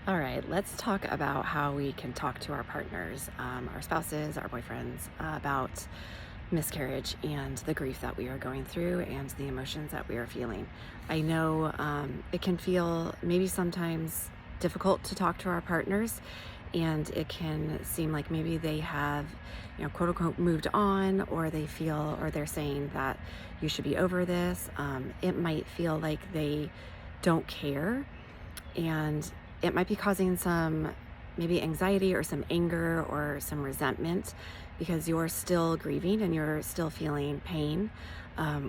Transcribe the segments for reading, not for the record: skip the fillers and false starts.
All right, let's talk about how we can talk to our partners, our spouses, our boyfriends, about miscarriage and the grief that we are going through and the emotions that we are feeling. I know it can feel maybe sometimes difficult to talk to our partners, and it can seem like maybe they have, quote unquote, moved on, or they feel, or they're saying that you should be over this. It might feel like they don't care, and it might be causing some maybe anxiety or some anger or some resentment because you're still grieving and you're still feeling pain,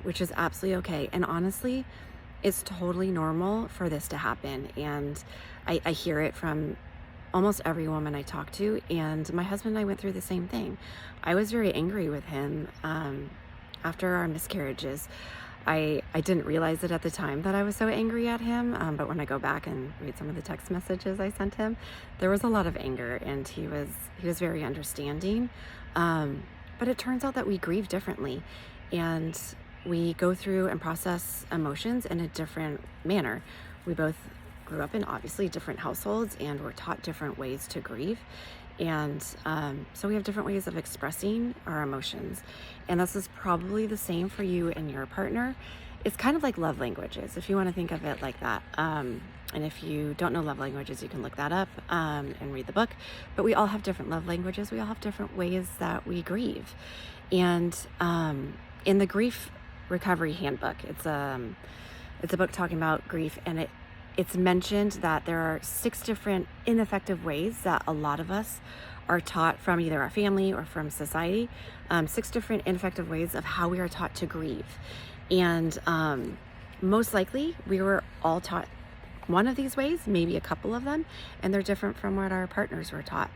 which is absolutely okay. And honestly, it's totally normal for this to happen. And I hear it from almost every woman I talk to. And my husband and I went through the same thing. I was very angry with him after our miscarriages. I didn't realize it at the time that I was so angry at him, but when I go back and read some of the text messages I sent him, there was a lot of anger, and he was very understanding. But it turns out that we grieve differently, and we go through and process emotions in a different manner. We both grew up in obviously different households, and were taught different ways to grieve. And so we have different ways of expressing our emotions. And this is probably the same for you and your partner. It's kind of like love languages, if you want to think of it like that. And if you don't know love languages, you can look that up and read the book. But we all have different love languages. We all have different ways that we grieve. And in the Grief Recovery Handbook, it's a book talking about grief, and it's mentioned that there are 6 different ineffective ways that a lot of us are taught from either our family or from society. 6 different ineffective ways of how we are taught to grieve. And most likely we were all taught one of these ways, maybe a couple of them, and they're different from what our partners were taught.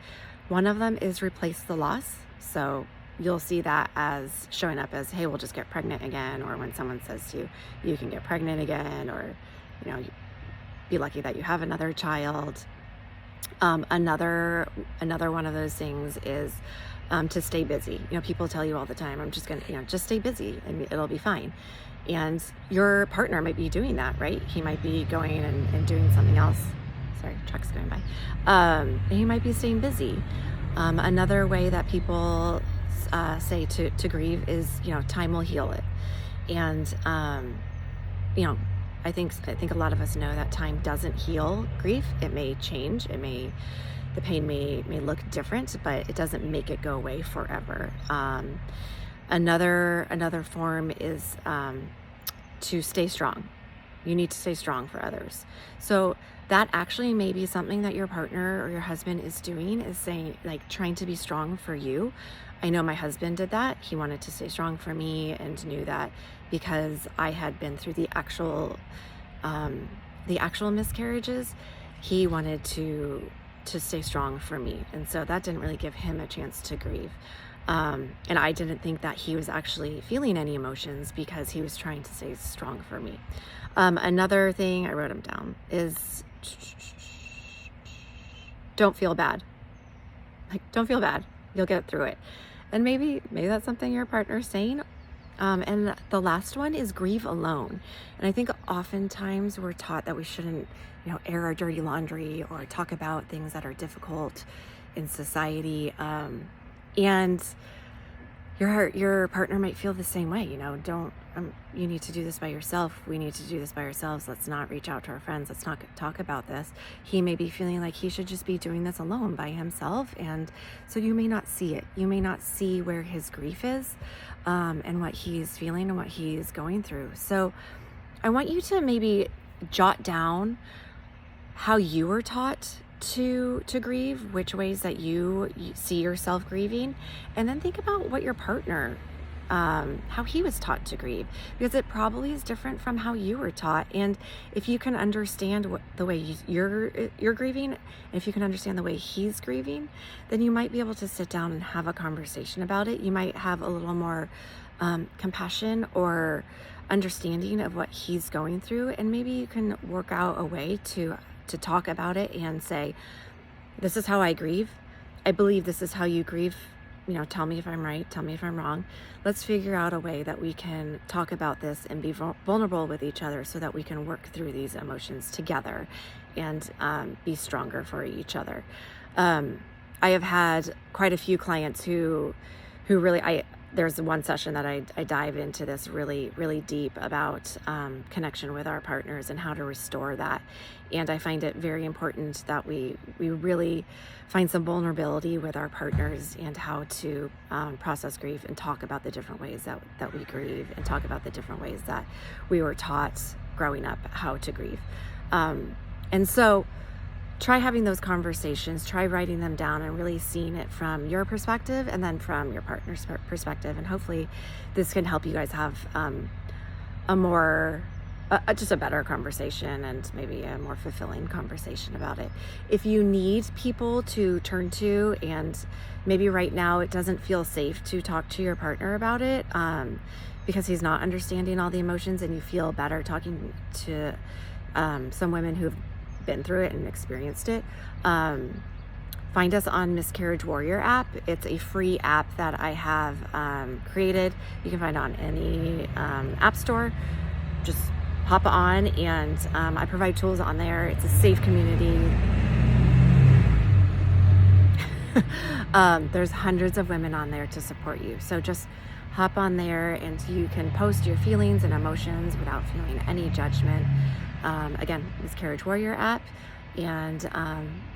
One of them is replace the loss. So you'll see that as showing up as, hey, we'll just get pregnant again. Or when someone says to you, you can get pregnant again, or, be lucky that you have another child. Another one of those things is to stay busy. People tell you all the time, I'm just gonna, just stay busy and it'll be fine. And your partner might be doing that, right? He might be going and doing something else. Sorry, truck's going by. He might be staying busy. Another way that people say to grieve is, time will heal it. And, I think a lot of us know that time doesn't heal grief. It may change. The pain may look different, but it doesn't make it go away forever. Another form is to stay strong. You need to stay strong for others. So that actually may be something that your partner or your husband is doing, is saying, like, trying to be strong for you. I know my husband did that. He wanted to stay strong for me, and knew that because I had been through the actual miscarriages, he wanted to stay strong for me. And so that didn't really give him a chance to grieve. And I didn't think that he was actually feeling any emotions because he was trying to stay strong for me. Another thing, I wrote them down, is don't feel bad. Like, don't feel bad. You'll get through it. And maybe that's something your partner's saying. And the last one is grieve alone. And I think oftentimes we're taught that we shouldn't, air our dirty laundry or talk about things that are difficult in society. And your partner might feel the same way. You need to do this by yourself. We need to do this by ourselves. Let's not reach out to our friends. Let's not talk about this. He may be feeling like he should just be doing this alone by himself. And so you may not see it. You may not see where his grief is, and what he's feeling and what he's going through. So I want you to maybe jot down how you were taught to grieve, which ways that you see yourself grieving, and then think about what your partner, how he was taught to grieve, because it probably is different from how you were taught. And if you can understand the way you're grieving, and if you can understand the way he's grieving, then you might be able to sit down and have a conversation about it. You might have a little more compassion or understanding of what he's going through, and maybe you can work out a way to talk about it and say, this is how I grieve. I believe this is how you grieve tell me if I'm right, tell me if I'm wrong. Let's figure out a way that we can talk about this and be vulnerable with each other so that we can work through these emotions together and be stronger for each other. I have had quite a few clients who really, there's one session that I dive into this really, really deep about connection with our partners and how to restore that. And I find it very important that we really find some vulnerability with our partners and how to process grief and talk about the different ways that we grieve and talk about the different ways that we were taught growing up how to grieve. And so try having those conversations, try writing them down and really seeing it from your perspective and then from your partner's perspective. And hopefully this can help you guys have just a better conversation and maybe a more fulfilling conversation about it. If you need people to turn to and maybe right now it doesn't feel safe to talk to your partner about it because he's not understanding all the emotions, and you feel better talking to some women who've been through it and experienced it, find us on Miscarriage Warrior app. It's a free app that I have created. You can find it on any app store. Just hop on, and I provide tools on there. It's a safe community. There's hundreds of women on there to support you. So just hop on there and you can post your feelings and emotions without feeling any judgment. Again, Miscarriage Warrior app. And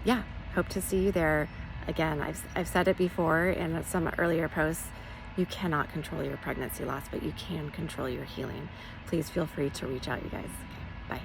yeah, hope to see you there. Again, I've said it before in some earlier posts, you cannot control your pregnancy loss, but you can control your healing. Please feel free to reach out, you guys. Okay, bye.